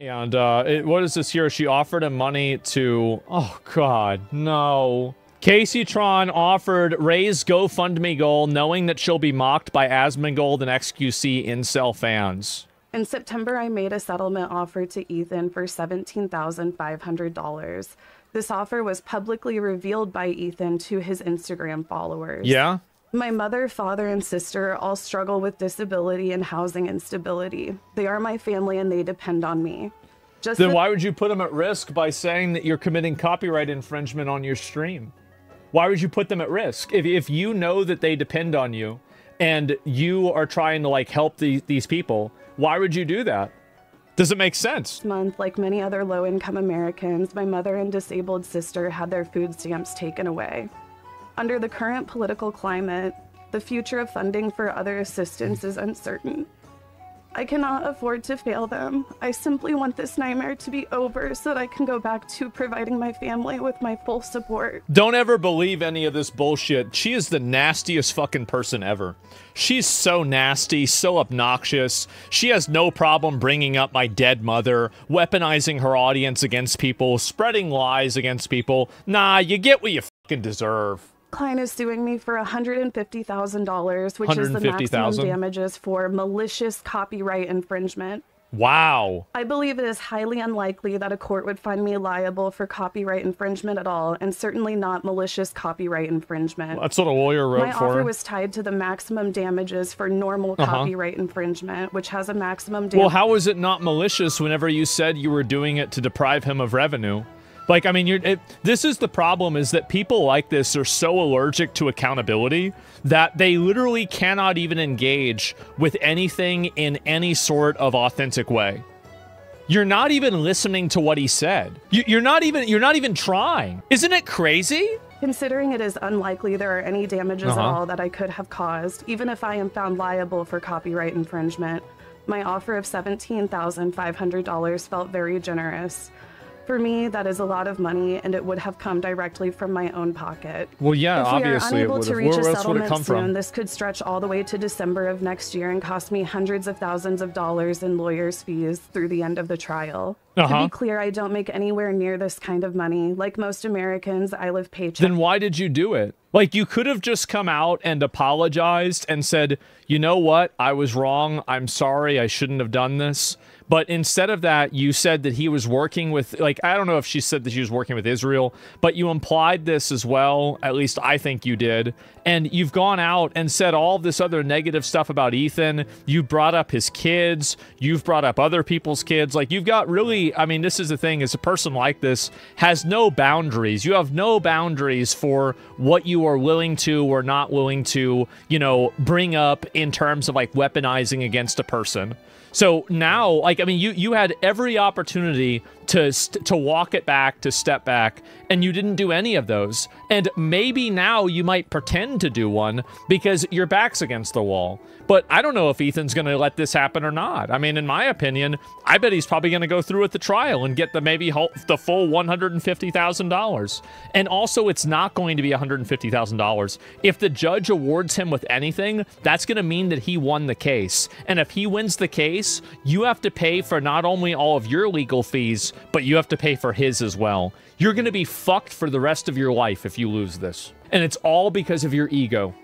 And what is this here? She offered him money to... Oh, God, no. kaceytron offered raise GoFundMe goal knowing that she'll be mocked by Asmongold and XQC incel fans. In September, I made a settlement offer to Ethan for $17,500. This offer was publicly revealed by Ethan to his Instagram followers. Yeah? My mother, father, and sister all struggle with disability and housing instability. They are my family and they depend on me. Then why would you put them at risk by saying that you're committing copyright infringement on your stream? Why would you put them at risk? If you know that they depend on you and you are trying to like help these people, why would you do that? Does it make sense? This month, like many other low-income Americans, my mother and disabled sister had their food stamps taken away. Under the current political climate, the future of funding for other assistance is uncertain. I cannot afford to fail them. I simply want this nightmare to be over so that I can go back to providing my family with my full support. Don't ever believe any of this bullshit. She is the nastiest fucking person ever. She's so nasty, so obnoxious. She has no problem bringing up my dead mother, weaponizing her audience against people, spreading lies against people. Nah, you get what you fucking deserve. Klein is suing me for $150,000, which is the maximum damages for malicious copyright infringement. Wow. I believe it is highly unlikely that a court would find me liable for copyright infringement at all, and certainly not malicious copyright infringement. That's what a lawyer wrote for. My offer was tied to the maximum damages for normal copyright infringement, which has a maximum damage. Well, how was it not malicious whenever you said you were doing it to deprive him of revenue? Like, I mean, this is the problem, is that people like this are so allergic to accountability that they literally cannot even engage with anything in any sort of authentic way. You're not even listening to what he said. You're not even trying. Isn't it crazy? Considering it is unlikely there are any damages at all that I could have caused, even if I am found liable for copyright infringement, my offer of $17,500 felt very generous. For me, that is a lot of money, and it would have come directly from my own pocket. Well, yeah, obviously it would have. If we are unable to reach a settlement soon, this could stretch all the way to December of next year and cost me hundreds of thousands of dollars in lawyers' fees through the end of the trial. To be clear, I don't make anywhere near this kind of money. Like most Americans, I live paycheck. Then why did you do it? Like, you could have just come out and apologized and said, you know what, I was wrong, I'm sorry, I shouldn't have done this. But instead of that, you said that he was working with, like, I don't know if she said that she was working with Israel, but you implied this as well. At least I think you did. And you've gone out and said all this other negative stuff about Ethan. You brought up his kids. You've brought up other people's kids. Like, you've got really, I mean, this is the thing, is a person like this has no boundaries. You have no boundaries for what you are willing to or not willing to, you know, bring up in terms of, like, weaponizing against a person. So now, like, I mean, you had every opportunity to walk it back, to step back, and you didn't do any of those. And maybe now you might pretend to do one because your back's against the wall. But I don't know if Ethan's going to let this happen or not. I mean, in my opinion, I bet he's probably going to go through with the trial and get the the full $150,000. And also, it's not going to be $150,000. If the judge awards him with anything, that's going to mean that he won the case. And if he wins the case, you have to pay for not only all of your legal fees, but you have to pay for his as well. You're going to be fucked for the rest of your life if you lose this. And it's all because of your ego.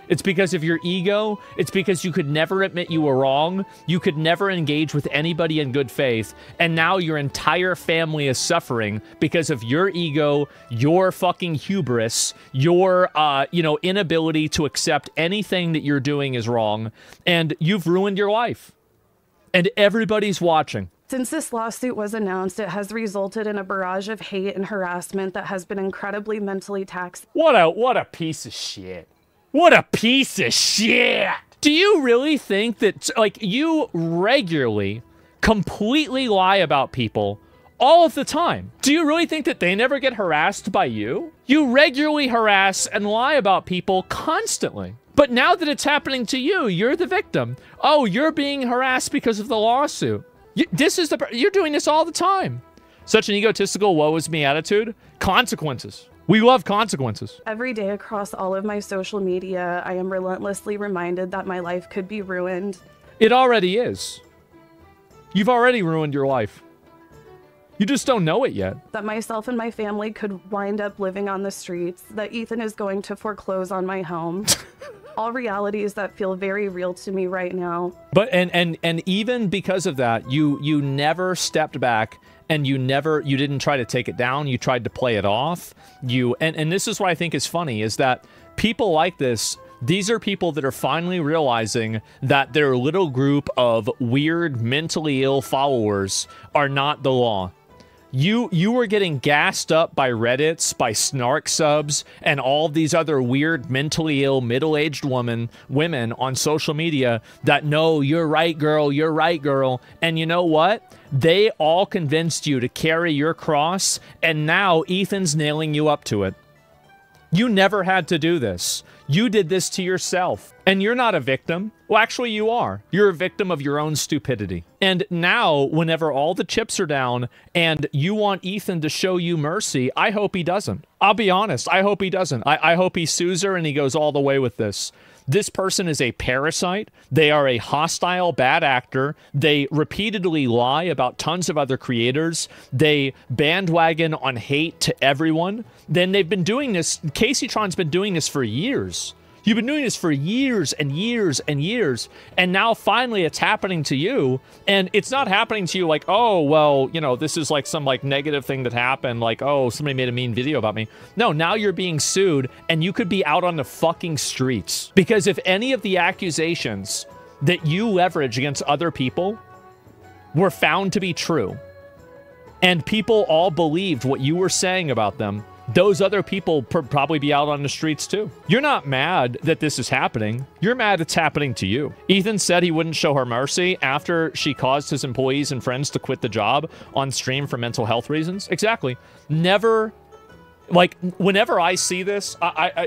It's because of your ego. It's because you could never admit you were wrong. You could never engage with anybody in good faith. And now your entire family is suffering because of your ego, your fucking hubris, your, you know, inability to accept anything that you're doing is wrong. And you've ruined your life. And everybody's watching. Since this lawsuit was announced, it has resulted in a barrage of hate and harassment that has been incredibly mentally taxing. What a piece of shit. What a piece of shit! Do you really think that, like, you regularly, completely lie about people all of the time? Do you really think that they never get harassed by you? You regularly harass and lie about people constantly. But now that it's happening to you, you're the victim. Oh, you're being harassed because of the lawsuit. You're doing this all the time. Such an egotistical woe is me attitude. Consequences. We love consequences. Every day across all of my social media, I am relentlessly reminded that my life could be ruined. It already is. You've already ruined your life. You just don't know it yet. That myself and my family could wind up living on the streets, that Ethan is going to foreclose on my home. All realities that feel very real to me right now. But and even because of that, you never stepped back and you didn't try to take it down. You tried to play it off. And this is what I think is funny, is that people like this, these are people that are finally realizing that their little group of weird, mentally ill followers are not the law. You were getting gassed up by Reddits, by snark subs, and all these other weird, mentally ill, middle-aged women on social media that, no, you're right, girl, you're right, girl. And you know what? They all convinced you to carry your cross, and now Ethan's nailing you up to it. You never had to do this. You did this to yourself. And you're not a victim. Well, actually, you are. You're a victim of your own stupidity. And now, whenever all the chips are down and you want Ethan to show you mercy, I hope he doesn't. I'll be honest. I hope he doesn't. I hope he sues her and he goes all the way with this. This person is a parasite. They are a hostile, bad actor. They repeatedly lie about tons of other creators. They bandwagon on hate to everyone. Then they've been doing this. kaceytron's been doing this for years. You've been doing this for years and years and years, and now finally it's happening to you, and it's not happening to you like, oh, well, you know, this is like some like negative thing that happened, like, oh, somebody made a mean video about me. No, now you're being sued, and you could be out on the fucking streets. Because if any of the accusations that you leverage against other people were found to be true, and people all believed what you were saying about them, those other people probably be out on the streets too. You're not mad that this is happening. You're mad it's happening to you. Ethan said he wouldn't show her mercy after she caused his employees and friends to quit the job on stream for mental health reasons. Exactly. Never, like, whenever I see this,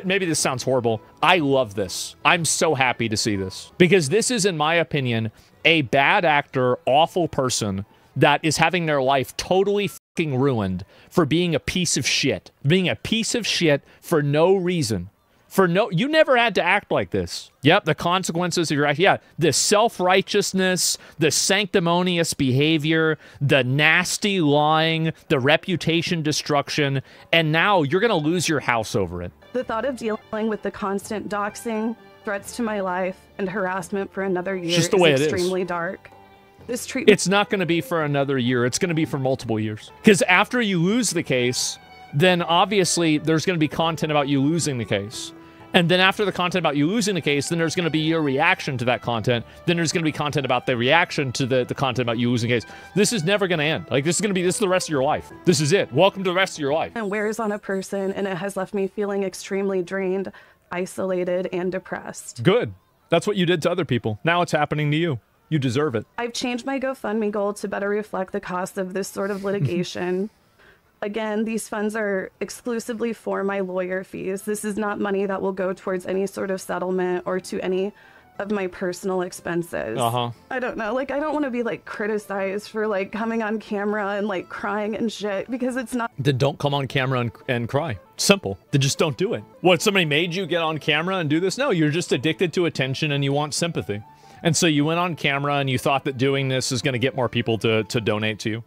maybe this sounds horrible. I love this. I'm so happy to see this. Because this is, in my opinion, a bad actor, awful person that is having their life totally ruined for being a piece of shit. Being a piece of shit for no reason. You never had to act like this. Yep, the consequences of your act. Yeah, the self-righteousness, the sanctimonious behavior, the nasty lying, the reputation destruction, and now you're gonna lose your house over it. The thought of dealing with the constant doxing, threats to my life, and harassment for another year is extremely dark. This treatment. It's not going to be for another year. It's going to be for multiple years. Because after you lose the case, then obviously there's going to be content about you losing the case. And then after the content about you losing the case, then there's going to be your reaction to that content. Then there's going to be content about the reaction to the content about you losing the case. This is never going to end. Like, this is the rest of your life. This is it. Welcome to the rest of your life. And wears on a person, and it has left me feeling extremely drained, isolated, and depressed. Good. That's what you did to other people. Now it's happening to you. You deserve it. I've changed my GoFundMe goal to better reflect the cost of this sort of litigation. Again, these funds are exclusively for my lawyer fees. This is not money that will go towards any sort of settlement or to any of my personal expenses. I don't know, like, I don't want to be like criticized for like coming on camera and like crying and shit, because it's not. Then don't come on camera and cry. Simple. Then just don't do it. What, somebody made you get on camera and do this? No, you're just addicted to attention and you want sympathy. And so you went on camera and you thought that doing this is going to get more people to donate to you.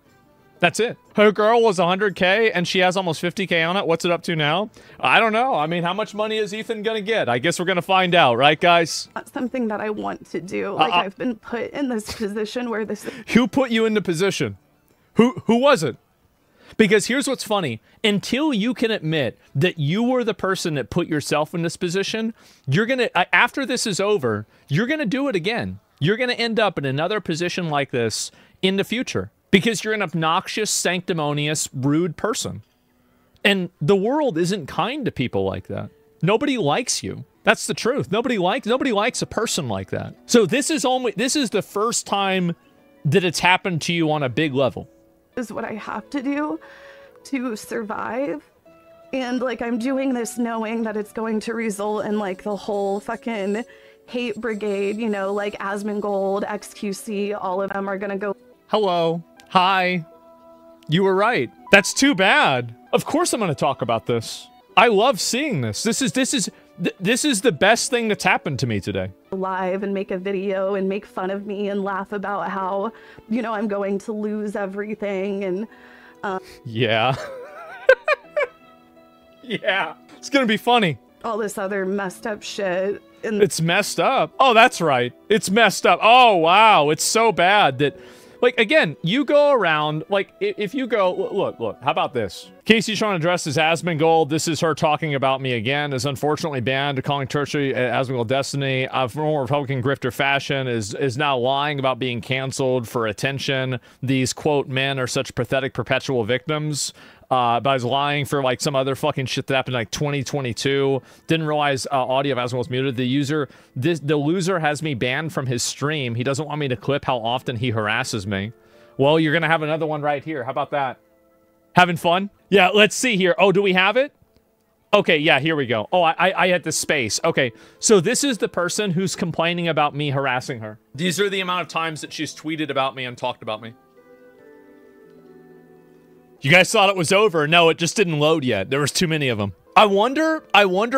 That's it. Her girl was 100K and she has almost 50K on it. What's it up to now? I don't know. I mean, how much money is Ethan going to get? I guess we're going to find out, right, guys? Not something that I want to do. Like, I've been put in this position where this... Who put you in the position? Who was it? Because here's what's funny. Until you can admit that you were the person that put yourself in this position, you're going to, after this is over, you're going to do it again. You're going to end up in another position like this in the future because you're an obnoxious, sanctimonious, rude person. And the world isn't kind to people like that. Nobody likes you. That's the truth. Nobody likes a person like that. So this is the first time that it's happened to you on a big level. Is what I have to do to survive, and like I'm doing this knowing that it's going to result in like the whole fucking hate brigade, you know, like Asmongold, XQC, all of them are gonna go. Hello. Hi. You were right. That's too bad. Of course I'm gonna talk about this. I love seeing this. This is the best thing that's happened to me today. Live and make a video and make fun of me and laugh about how, you know, I'm going to lose everything. And Yeah. Yeah. It's gonna be funny. All this other messed up shit. It's messed up. Oh, that's right. It's messed up. Oh, wow. It's so bad that, like, again, you go around, like, if you go, look, how about this? kaceytron addresses Asmongold. This is her talking about me again, is unfortunately banned, calling tertiary Asmongold destiny. Former Republican grifter fashion is now lying about being canceled for attention. These, quote, men are such pathetic perpetual victims. But I was lying for like some other fucking shit that happened in like 2022. Didn't realize audio of Asmongold was muted. The loser has me banned from his stream. He doesn't want me to clip how often he harasses me. Well, you're gonna have another one right here. How about that? Having fun? Yeah, let's see here. Oh, do we have it? Okay, yeah, here we go. Oh, I had the space. Okay, so this is the person who's complaining about me harassing her. These are the amount of times that she's tweeted about me and talked about me. You guys thought it was over. No, it just didn't load yet. There was too many of them. I wonder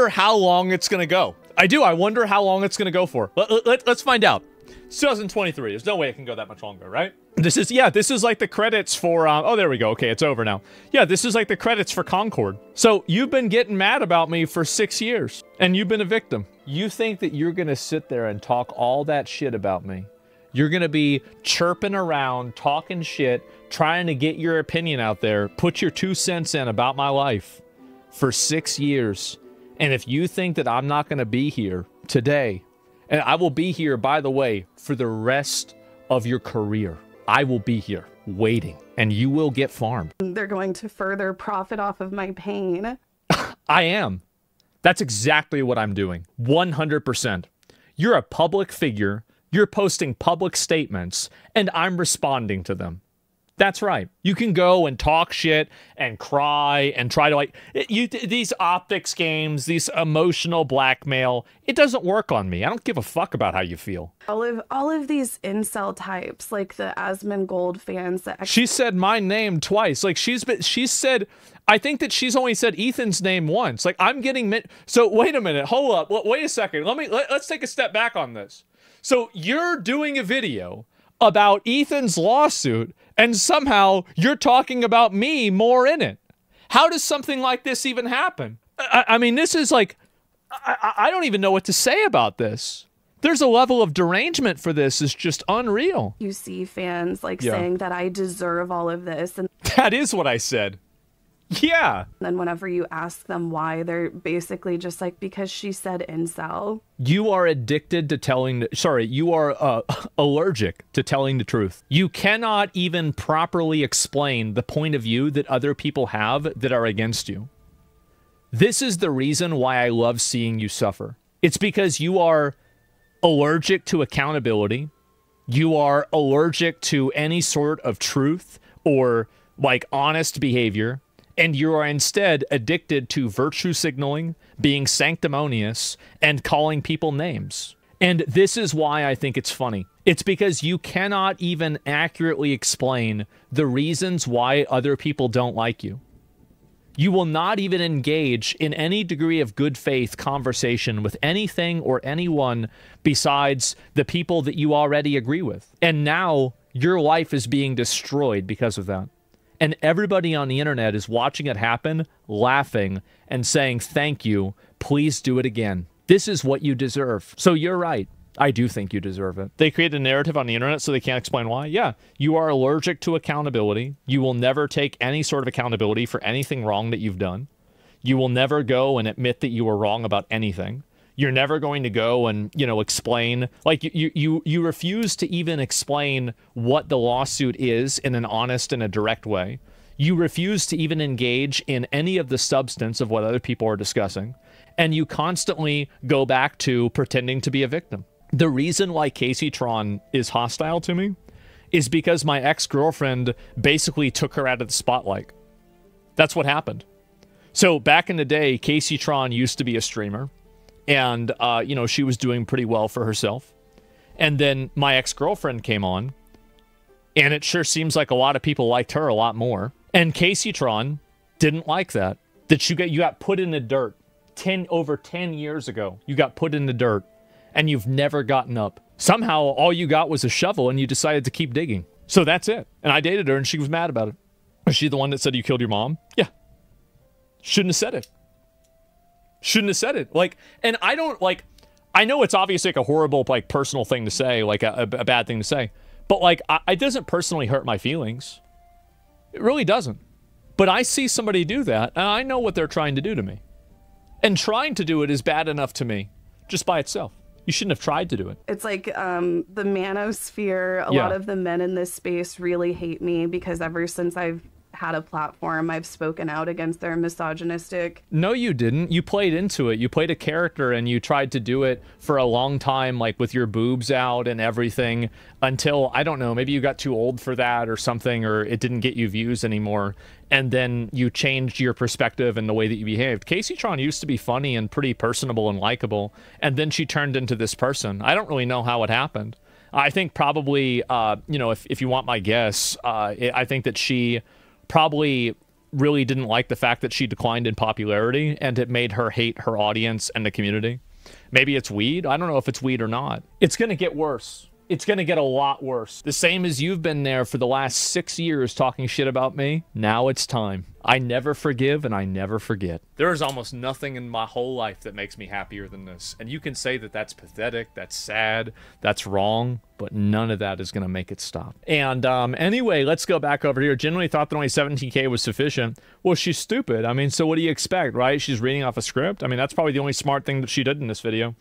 how long it's gonna go. I do. I wonder how long it's gonna go for. Let's find out. It's 2023. There's no way it can go that much longer, right? This is like the credits for, oh, there we go. Okay, it's over now. Yeah, this is like the credits for Concord. So you've been getting mad about me for 6 years, and you've been a victim. You think that you're gonna sit there and talk all that shit about me? You're gonna be chirping around, talking shit, trying to get your opinion out there, put your 2 cents in about my life for 6 years. And if you think that I'm not gonna be here today, and I will be here, by the way, for the rest of your career, I will be here waiting, and you will get farmed. They're going to further profit off of my pain. I am. That's exactly what I'm doing. 100%. You're a public figure. You're posting public statements, and I'm responding to them. That's right. You can go and talk shit and cry and try to, like, these optics games, these emotional blackmail, it doesn't work on me. I don't give a fuck about how you feel. All of these incel types, like the Asmongold fans that she said my name twice. Like, she said, I think that she's only said Ethan's name once. Like, I'm getting so wait a minute, hold up, wait a second. Let's take a step back on this. So you're doing a video about Ethan's lawsuit, and somehow you're talking about me more in it. How does something like this even happen? I mean, this is like, I don't even know what to say about this. There's a level of derangement for this is just unreal. You see fans like saying that I deserve all of this. And that is what I said. Yeah. Then whenever you ask them why, they're basically just like, because she said incel. You are addicted to telling, you are allergic to telling the truth. You cannot even properly explain the point of view that other people have that are against you. This is the reason why I love seeing you suffer. It's because you are allergic to accountability. You are allergic to any sort of truth or like honest behavior. And you are instead addicted to virtue signaling, being sanctimonious, and calling people names. And this is why I think it's funny. It's because you cannot even accurately explain the reasons why other people don't like you. You will not even engage in any degree of good faith conversation with anything or anyone besides the people that you already agree with. And now your life is being destroyed because of that. And everybody on the internet is watching it happen, laughing, and saying, thank you, please do it again. This is what you deserve. So you're right. I do think you deserve it. They create a narrative on the internet so they can't explain why. Yeah, you are allergic to accountability. You will never take any sort of accountability for anything wrong that you've done. You will never go and admit that you were wrong about anything. You're never going to go and, explain, like you refuse to even explain what the lawsuit is in an honest and a direct way. You refuse to even engage in any of the substance of what other people are discussing. And you constantly go back to pretending to be a victim. The reason why kaceytron is hostile to me is because my ex-girlfriend basically took her out of the spotlight. That's what happened. So back in the day, kaceytron used to be a streamer. And, she was doing pretty well for herself. And then my ex-girlfriend came on. And it sure seems like a lot of people liked her a lot more. And kaceytron didn't like that. That you got put in the dirt. Over 10 years ago, you got put in the dirt. And you've never gotten up. Somehow, all you got was a shovel and you decided to keep digging. So that's it. And I dated her and she was mad about it. Was she the one that said you killed your mom? Yeah. Shouldn't have said it. Shouldn't have said it. Like, and I don't, like, I know it's obviously like a horrible, like, personal thing to say, like a bad thing to say, but like, it doesn't personally hurt my feelings. It really doesn't. But I see somebody do that, and I know what they're trying to do to me. And trying to do it is bad enough to me, just by itself. You shouldn't have tried to do it. It's like the manosphere, a lot of the men in this space really hate me because ever since I've had a platform, I've spoken out against their misogynistic. No, you didn't. You played into it. You played a character and you tried to do it for a long time, like with your boobs out and everything, until, I don't know, maybe you got too old for that or something, or it didn't get you views anymore. And then you changed your perspective and the way that you behaved. kaceytron used to be funny and pretty personable and likable, and then she turned into this person. I don't really know how it happened. I think probably, you know, if you want my guess, I think that she probably really didn't like the fact that she declined in popularity, and it made her hate her audience and the community. Maybe it's weed. I don't know if it's weed or not. It's going to get worse. It's going to get a lot worse. The same as you've been there for the last 6 years talking shit about me. Now it's time. I never forgive and I never forget. There is almost nothing in my whole life that makes me happier than this. And you can say that that's pathetic, that's sad, that's wrong, but none of that is going to make it stop. And anyway, let's go back over here. Generally thought that only 17K was sufficient. Well, she's stupid. I mean, so what do you expect, right? She's reading off a script. I mean, that's probably the only smart thing that she did in this video.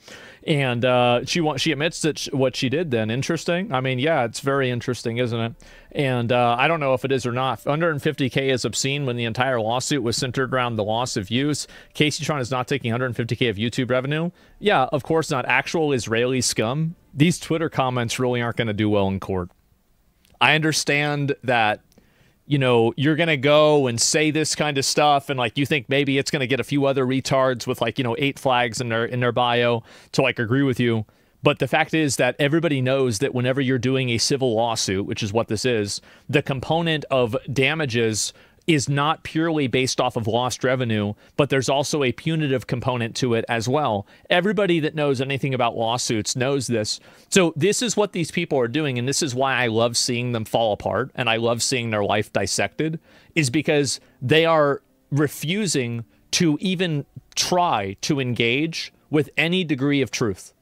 And she admits that what she did then. Interesting. I mean, yeah, it's very interesting, isn't it? And I don't know if it is or not. 150K is obscene when the entire lawsuit was centered around the loss of views. kaceytron is not taking 150K of YouTube revenue. Yeah, of course not. Actual Israeli scum. These Twitter comments really aren't going to do well in court. I understand that, you know, you're going to go and say this kind of stuff, and like you think maybe it's going to get a few other retards with like, you know, 8 flags in their bio to like agree with you. But the fact is that everybody knows that whenever you're doing a civil lawsuit, which is what this is, the component of damages is not purely based off of lost revenue, but there's also a punitive component to it as well. Everybody that knows anything about lawsuits knows this. So this is what these people are doing, and this is why I love seeing them fall apart, and I love seeing their life dissected, is because they are refusing to even try to engage with any degree of truth.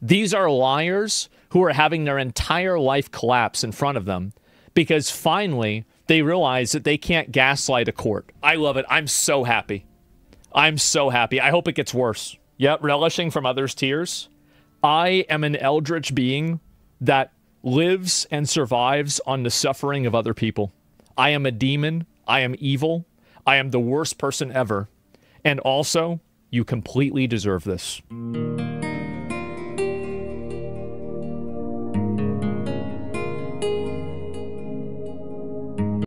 These are liars who are having their entire life collapse in front of them because finally they realize that they can't gaslight a court. I love it. I'm so happy. I'm so happy. I hope it gets worse. Yep, relishing from others' tears. I am an eldritch being that lives and survives on the suffering of other people. I am a demon. I am evil. I am the worst person ever. And also, you completely deserve this.